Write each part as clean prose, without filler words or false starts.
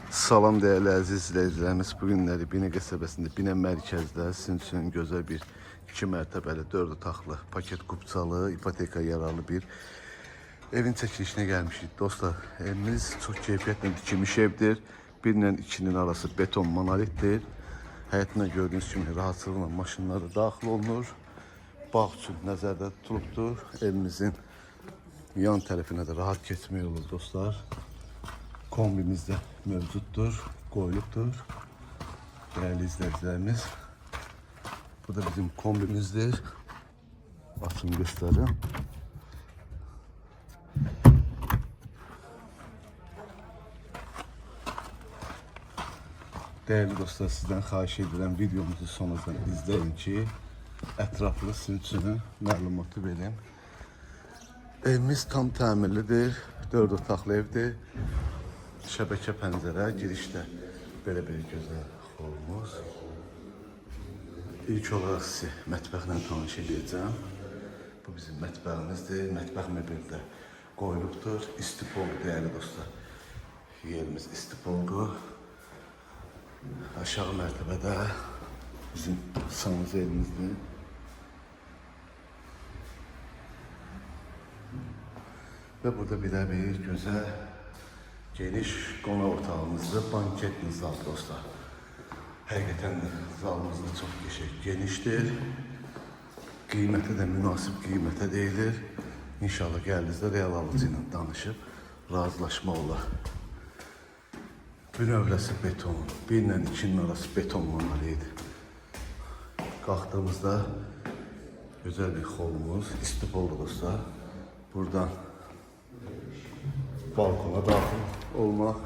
Salam değerli əziz izləyicilərimiz. Bu günləri Binə qəsəbəsində, Binə mərkəzdə sizin üçün gözəl bir 2 mərtəbəli, 4 otaqlı, paket kupçalı, ipoteka yararlı bir evin çəkilişinə gəlmişik. Dostlar, evimiz çox keyfiyyətlə tikilmiş evdir. 1 ilə 2'nin arası beton monolitdir. Həyətində gördüyünüz kimi rahatlıqla maşınları daxil olunur. Bağ üçün nəzərdə tutulubdur. Evimizin yan tərəfinə də rahat keçmək olur dostlar. Kombimiz de mevcuttur, koyuluptur. Değerli izleyicilerimiz. Bu da bizim kombimizdir. Açın göstereyim. Değerli dostlar, sizden xahiş edilen videomuzu sonradan izleyin ki ətraflı sizin üçün məlumatı verim. Evimiz tam təmirlidir. 4 otaqlı evdir. Şəbəkə pəncərə, girişdə belə bir gözəl xolumuz. İlk olaraq sizi mətbəxlə tanış edəcəm. Bu bizim mətbəximizdir. Mətbəx mebeli də qoyulubdur. İstipol, değerli dostlar. Yerimiz istipoldur. Aşağı mərtəbədə bizim sanuzelimizdir. Ve burada bir güzel geniş qonaq otağımızda banketli zal dostlar. Həqiqətən də zalımız da çox genişdir. Qiyməti də münasib qiymətə deyilir. İnşallah gəldinizdə real alıcı ilə danışıb razılaşma olar. Bünövrəsi beton, 1 ilə 2'nin arası beton monolitdir. Qalxdığımızda güzel bir xolumuz, istipoldu dostlar. Buradan balkona daxil olmaq.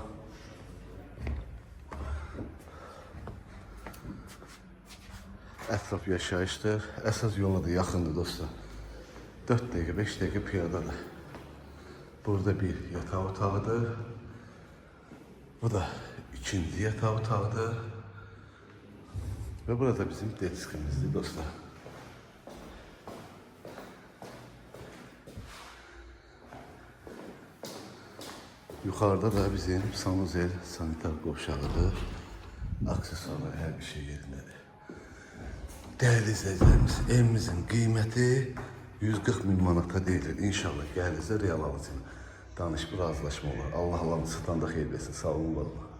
Ətraf yaşayışdır. Əsas yola da yaxındır dostlar. 4 dəqiqə, 5 dəqiqə piyadadır. Burada bir yataq otağıdır. Bu da ikinci yataq otağıdır. Ve burada bizim deskimizdir dostlar. Yukarıda da bizim sanuzel sanitar qovşağıdır. Aksesuarlar, her bir şey yerindedir. Değerli izleyicilerimiz, evimizin kıymeti 140 bin manata deyilir. İnşallah gəlinizdə real alıcı danışıb razılaşma olar. Allah Allah'ın sıxdan da xeyir versin. Sağ olun, var olun.